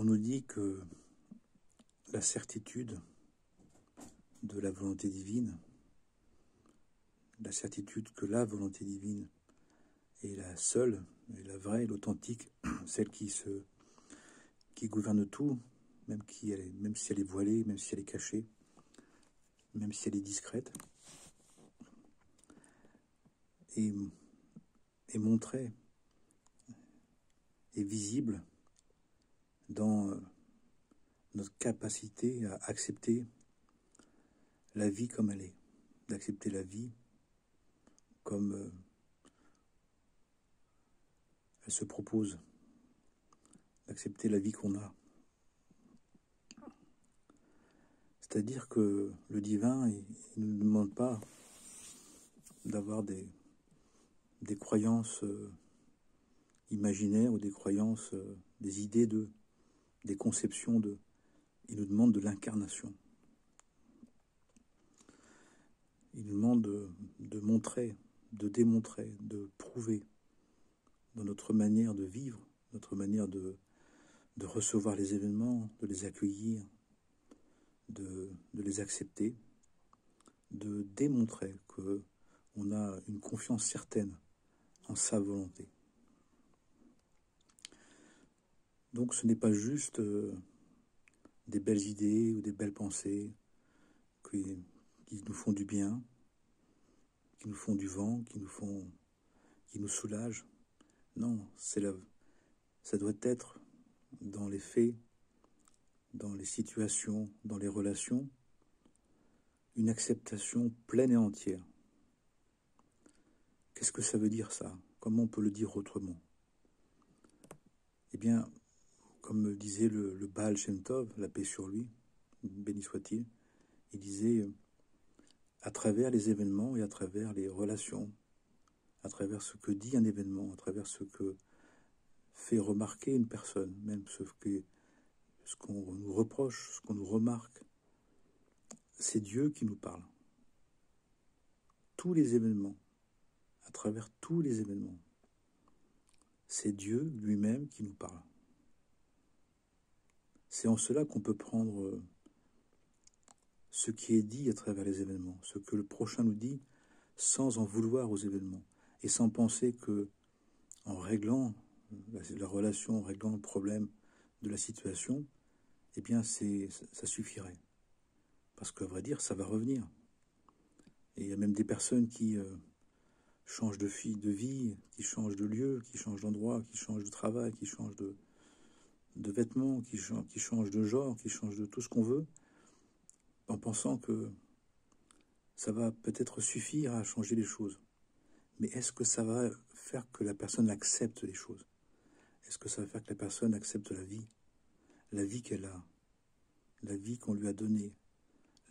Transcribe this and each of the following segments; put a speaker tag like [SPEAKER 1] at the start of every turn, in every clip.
[SPEAKER 1] On nous dit que la certitude de la volonté divine, la certitude que la volonté divine est la seule, et la vraie, l'authentique, celle qui gouverne tout, même si elle est voilée, même si elle est cachée, même si elle est discrète, et montrée, et visible dans notre capacité à accepter la vie comme elle est, d'accepter la vie comme elle se propose, d'accepter la vie qu'on a. C'est-à-dire que le divin, il ne nous demande pas d'avoir des croyances imaginaires ou des croyances, des idées des conceptions de. Il nous demande de l'incarnation. Il nous demande de montrer, de démontrer, de prouver dans notre manière de vivre, notre manière de recevoir les événements, de les accueillir, de les accepter, de démontrer qu'on a une confiance certaine en sa volonté. Donc ce n'est pas juste des belles idées ou des belles pensées qui nous font du bien, qui nous font du vent, qui nous soulagent. Non, ça doit être dans les faits, dans les situations, dans les relations, une acceptation pleine et entière. Qu'est-ce que ça veut dire ça? Comment on peut le dire autrement? Eh bien, comme disait le Baal Shem Tov, la paix sur lui, béni soit-il, il disait, à travers les événements et à travers les relations, à travers ce que dit un événement, à travers ce que fait remarquer une personne, même ce qu'on nous reproche, ce qu'on nous remarque, c'est Dieu qui nous parle. Tous les événements, à travers tous les événements, c'est Dieu lui-même qui nous parle. C'est en cela qu'on peut prendre ce qui est dit à travers les événements, ce que le prochain nous dit, sans en vouloir aux événements, et sans penser que, en réglant la relation, en réglant le problème de la situation, eh bien ça suffirait. Parce qu'à vrai dire, ça va revenir. Et il y a même des personnes qui changent de vie, qui changent de lieu, qui changent d'endroit, qui changent de travail, qui changent de vêtements, qui changent de genre, qui changent de tout ce qu'on veut, en pensant que ça va peut-être suffire à changer les choses. Mais est-ce que ça va faire que la personne accepte les choses? Est-ce que ça va faire que la personne accepte la vie qu'elle a, la vie qu'on lui a donnée,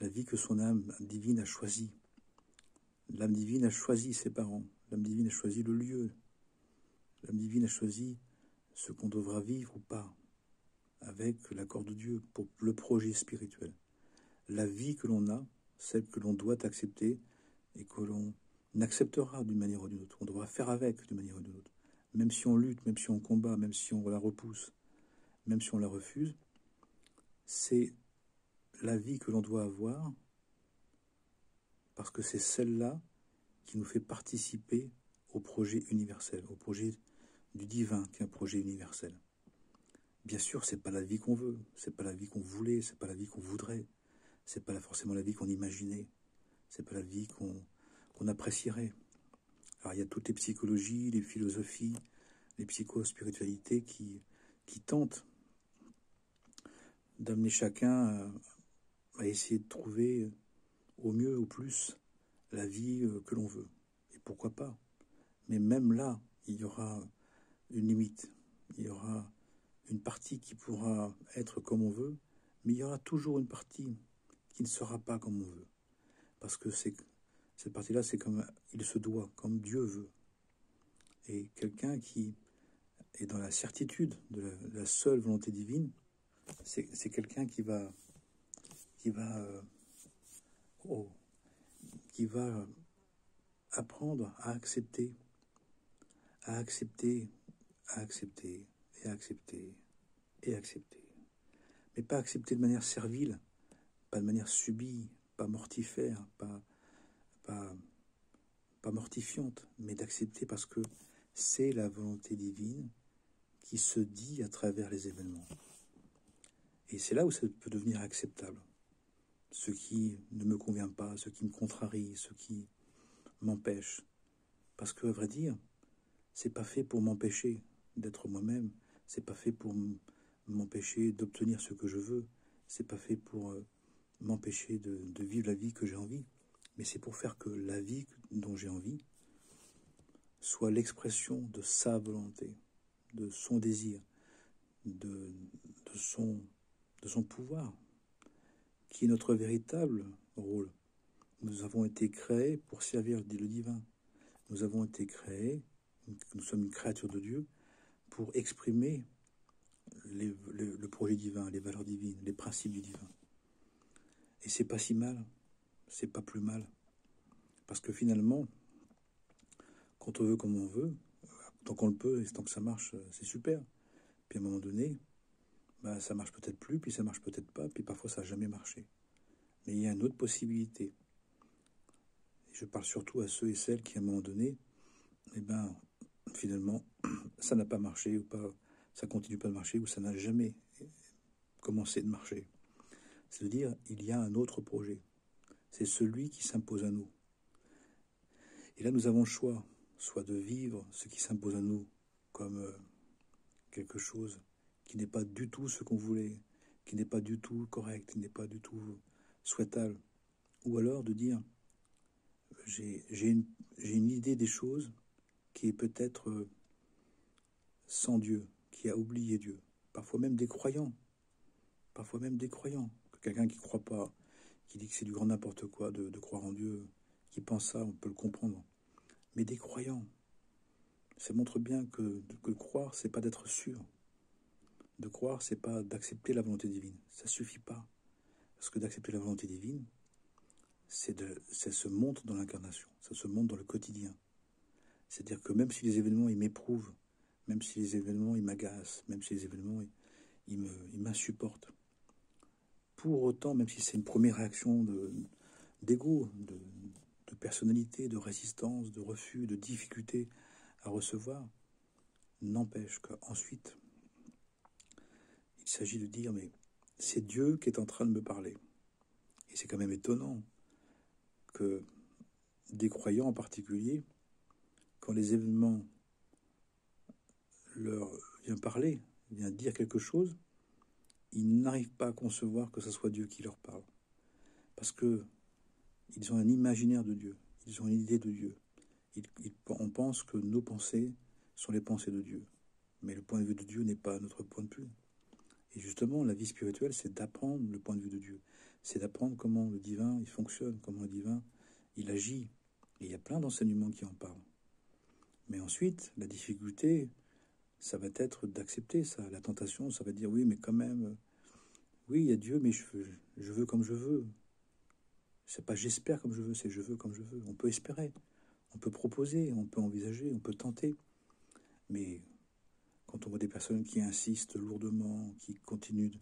[SPEAKER 1] la vie que son âme divine a choisie? L'âme divine a choisi ses parents, l'âme divine a choisi le lieu, l'âme divine a choisi ce qu'on devra vivre ou pas, avec l'accord de Dieu pour le projet spirituel. La vie que l'on a, celle que l'on doit accepter et que l'on acceptera d'une manière ou d'une autre, on devra faire avec d'une manière ou d'une autre. Même si on lutte, même si on combat, même si on la repousse, même si on la refuse, c'est la vie que l'on doit avoir parce que c'est celle-là qui nous fait participer au projet universel, au projet du divin qui est un projet universel. Bien sûr, c'est pas la vie qu'on veut, c'est pas la vie qu'on voulait, c'est pas la vie qu'on voudrait, c'est pas forcément la vie qu'on imaginait, c'est pas la vie qu'on apprécierait. Alors il y a toutes les psychologies, les philosophies, les psychospiritualités qui tentent d'amener chacun à essayer de trouver au mieux, au plus, la vie que l'on veut. Et pourquoi pas? Mais même là, il y aura une limite. Il y aura une partie qui pourra être comme on veut, mais il y aura toujours une partie qui ne sera pas comme on veut. Parce que cette partie-là, c'est comme il se doit, comme Dieu veut. Et quelqu'un qui est dans la certitude de la seule volonté divine, c'est quelqu'un qui va apprendre à accepter, à accepter, à accepter, et à accepter, et accepter. mais pas accepter de manière servile, pas de manière subie, pas mortifère, pas, pas mortifiante, mais d'accepter parce que c'est la volonté divine qui se dit à travers les événements. Et c'est là où ça peut devenir acceptable. Ce qui ne me convient pas, ce qui me contrarie, ce qui m'empêche. Parce que, à vrai dire, c'est pas fait pour m'empêcher d'être moi-même, c'est pas fait pour m'empêcher d'obtenir ce que je veux, c'est pas fait pour m'empêcher de vivre la vie que j'ai envie, mais c'est pour faire que la vie dont j'ai envie soit l'expression de sa volonté, de son désir, de son pouvoir, qui est notre véritable rôle. Nous avons été créés pour servir le divin. Nous avons été créés, nous sommes une créature de Dieu, pour exprimer le projet divin, les valeurs divines, les principes du divin. Et c'est pas si mal, c'est pas plus mal. Parce que finalement, quand on veut comme on veut, tant qu'on le peut et tant que ça marche, c'est super. Puis à un moment donné, bah, ça marche peut-être plus, puis ça marche peut-être pas, puis parfois ça n'a jamais marché. Mais il y a une autre possibilité. Et je parle surtout à ceux et celles qui, à un moment donné, eh ben, finalement, ça n'a pas marché, ou pas, ça continue pas de marcher, ou ça n'a jamais commencé de marcher. C'est-à-dire, il y a un autre projet. C'est celui qui s'impose à nous. Et là, nous avons le choix, soit de vivre ce qui s'impose à nous comme quelque chose qui n'est pas du tout ce qu'on voulait, qui n'est pas du tout correct, qui n'est pas du tout souhaitable, ou alors de dire, j'ai une idée des choses qui est peut-être sans Dieu, qui a oublié Dieu, parfois même des croyants, quelqu'un qui ne croit pas, qui dit que c'est du grand n'importe quoi de croire en Dieu, qui pense ça, on peut le comprendre. Mais des croyants, ça montre bien que croire, c'est pas d'être sûr. De croire, c'est pas d'accepter la volonté divine. Ça suffit pas. Parce que d'accepter la volonté divine, ça se montre dans l'incarnation, ça se montre dans le quotidien. C'est-à-dire que même si les événements, ils m'éprouvent, même si les événements, ils m'agacent, même si les événements, ils m'insupportent, pour autant, même si c'est une première réaction d'ego, de personnalité, de résistance, de refus, de difficulté à recevoir, n'empêche qu'ensuite, il s'agit de dire, mais c'est Dieu qui est en train de me parler. Et c'est quand même étonnant que des croyants en particulier, quand les événements leur viennent parler, viennent dire quelque chose, ils n'arrivent pas à concevoir que ce soit Dieu qui leur parle. Parce que ils ont un imaginaire de Dieu, ils ont une idée de Dieu. On pense que nos pensées sont les pensées de Dieu. Mais le point de vue de Dieu n'est pas notre point de vue. Et justement, la vie spirituelle, c'est d'apprendre le point de vue de Dieu. C'est d'apprendre comment le divin, il fonctionne, comment le divin, il agit. Et il y a plein d'enseignements qui en parlent. Mais ensuite, la difficulté, ça va être d'accepter ça. La tentation, ça va dire, oui, mais quand même, oui, il y a Dieu, mais je veux comme je veux. C'est pas j'espère comme je veux, c'est je veux comme je veux. On peut espérer, on peut proposer, on peut envisager, on peut tenter. Mais quand on voit des personnes qui insistent lourdement, qui continuent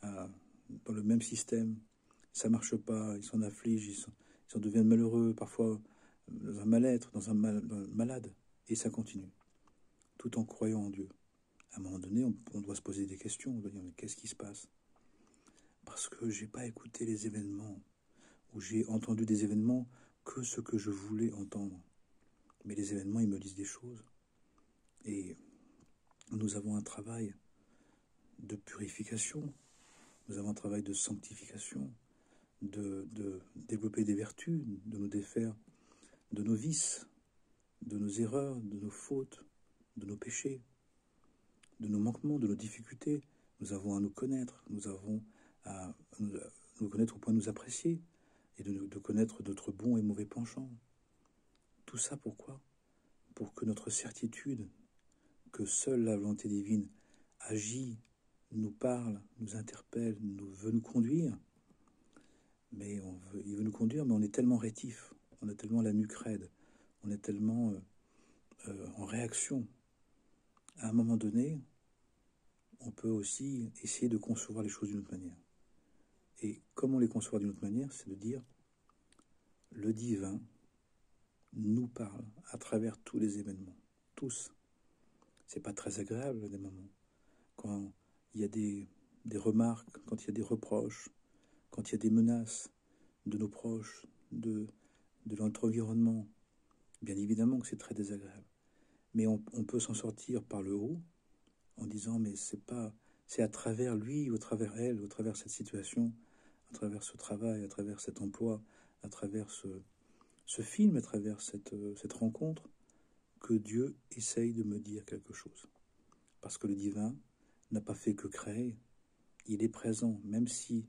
[SPEAKER 1] dans le même système, ça marche pas, ils s'en affligent, ils en deviennent malheureux, parfois dans un mal-être, dans un malade, et ça continue, tout en croyant en Dieu. À un moment donné, on doit se poser des questions, on doit dire, mais qu'est-ce qui se passe? Parce que j'ai pas écouté les événements, ou j'ai entendu des événements que ce que je voulais entendre. Mais les événements, ils me disent des choses. Et nous avons un travail de purification, nous avons un travail de sanctification, de développer des vertus, de nous défaire de nos vices, de nos erreurs, de nos fautes, de nos péchés, de nos manquements, de nos difficultés. Nous avons à nous connaître, nous avons à nous connaître au point de nous apprécier et de connaître notre bons et mauvais penchants. Tout ça pourquoi? Pour que notre certitude que seule la volonté divine agit, nous parle, nous interpelle, veut nous conduire. Mais il veut nous conduire, mais on est tellement rétif, on a tellement la nuque raide, on est tellement en réaction. À un moment donné, on peut aussi essayer de concevoir les choses d'une autre manière. Et comment les concevoir d'une autre manière? C'est de dire, le divin nous parle à travers tous les événements, tous. C'est pas très agréable des moments. Quand il y a des remarques, quand il y a des reproches, quand il y a des menaces de nos proches, de notre environnement, bien évidemment que c'est très désagréable. Mais on peut s'en sortir par le haut en disant mais c'est à travers lui, ou à travers elle, ou à travers cette situation, à travers ce travail, à travers cet emploi, à travers ce film, à travers cette rencontre, que Dieu essaye de me dire quelque chose. Parce que le divin n'a pas fait que créer, il est présent, même si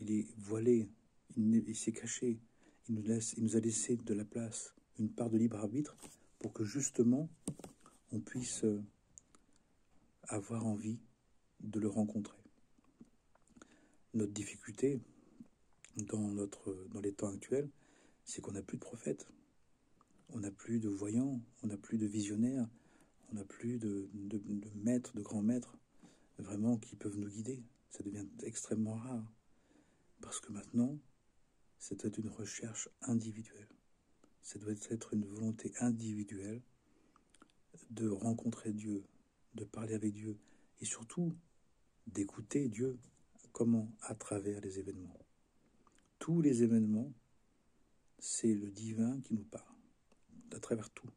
[SPEAKER 1] il est voilé, il s'est caché, il nous a laissé de la place, une part de libre arbitre, pour que justement on puisse avoir envie de le rencontrer. Notre difficulté dans les temps actuels, c'est qu'on n'a plus de prophètes, on n'a plus de voyants, on n'a plus de visionnaires, on n'a plus de maîtres, de grands maîtres, vraiment qui peuvent nous guider. Ça devient extrêmement rare. Parce que maintenant, ça doit être une recherche individuelle. Ça doit être une volonté individuelle de rencontrer Dieu, de parler avec Dieu, et surtout d'écouter Dieu. Comment? À travers les événements. Tous les événements, c'est le divin qui nous parle, à travers tout.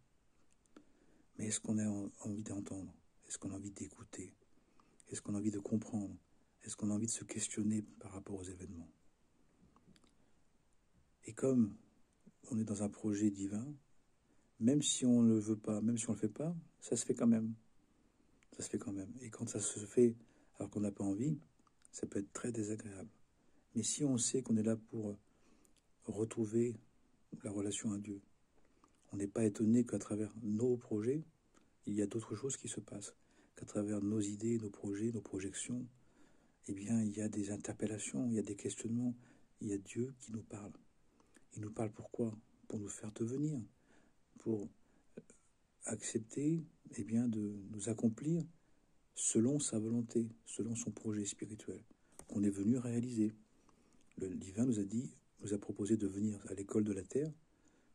[SPEAKER 1] Mais est-ce qu'on a envie d'entendre? Est-ce qu'on a envie d'écouter? Est-ce qu'on a envie de comprendre? Est-ce qu'on a envie de se questionner par rapport aux événements? Et comme on est dans un projet divin, même si on ne le veut pas, même si on ne le fait pas, ça se fait quand même. Ça se fait quand même. Et quand ça se fait alors qu'on n'a pas envie, ça peut être très désagréable. Mais si on sait qu'on est là pour retrouver la relation à Dieu, on n'est pas étonné qu'à travers nos projets, il y a d'autres choses qui se passent. Qu'à travers nos idées, nos projets, nos projections, eh bien, il y a des interpellations, il y a des questionnements, il y a Dieu qui nous parle. Il nous parle pourquoi? Pour nous faire devenir, pour accepter eh bien, de nous accomplir selon sa volonté, selon son projet spirituel, qu'on est venu réaliser. Le divin nous a proposé de venir à l'école de la terre,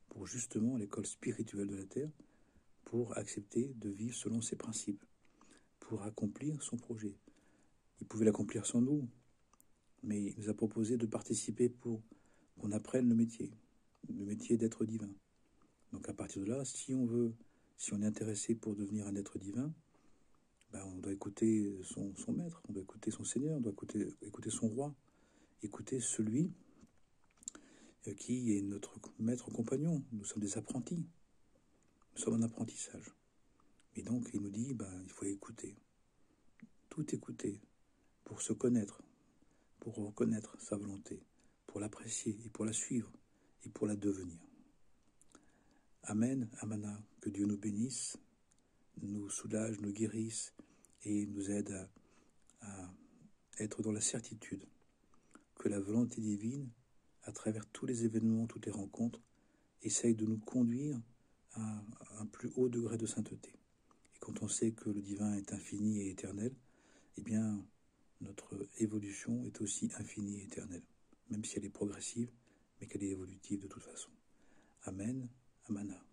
[SPEAKER 1] pour justement, à l'école spirituelle de la terre, pour accepter de vivre selon ses principes, pour accomplir son projet. Il pouvait l'accomplir sans nous, mais il nous a proposé de participer pour qu'on apprenne le métier d'être divin. Donc à partir de là, si on est intéressé pour devenir un être divin, ben on doit écouter son maître, on doit écouter son Seigneur, on doit écouter son roi, écouter celui qui est notre maître compagnon. Nous sommes des apprentis, nous sommes en apprentissage. Et donc il nous dit, il faut écouter, tout écouter, pour se connaître, pour reconnaître sa volonté, pour l'apprécier et pour la suivre et pour la devenir. Amen, Amana, que Dieu nous bénisse, nous soulage, nous guérisse et nous aide à être dans la certitude que la volonté divine, à travers tous les événements, toutes les rencontres, essaye de nous conduire à un plus haut degré de sainteté. Et quand on sait que le divin est infini et éternel, eh bien, notre évolution est aussi infinie et éternelle, même si elle est progressive, mais qu'elle est évolutive de toute façon. Amen, Amana.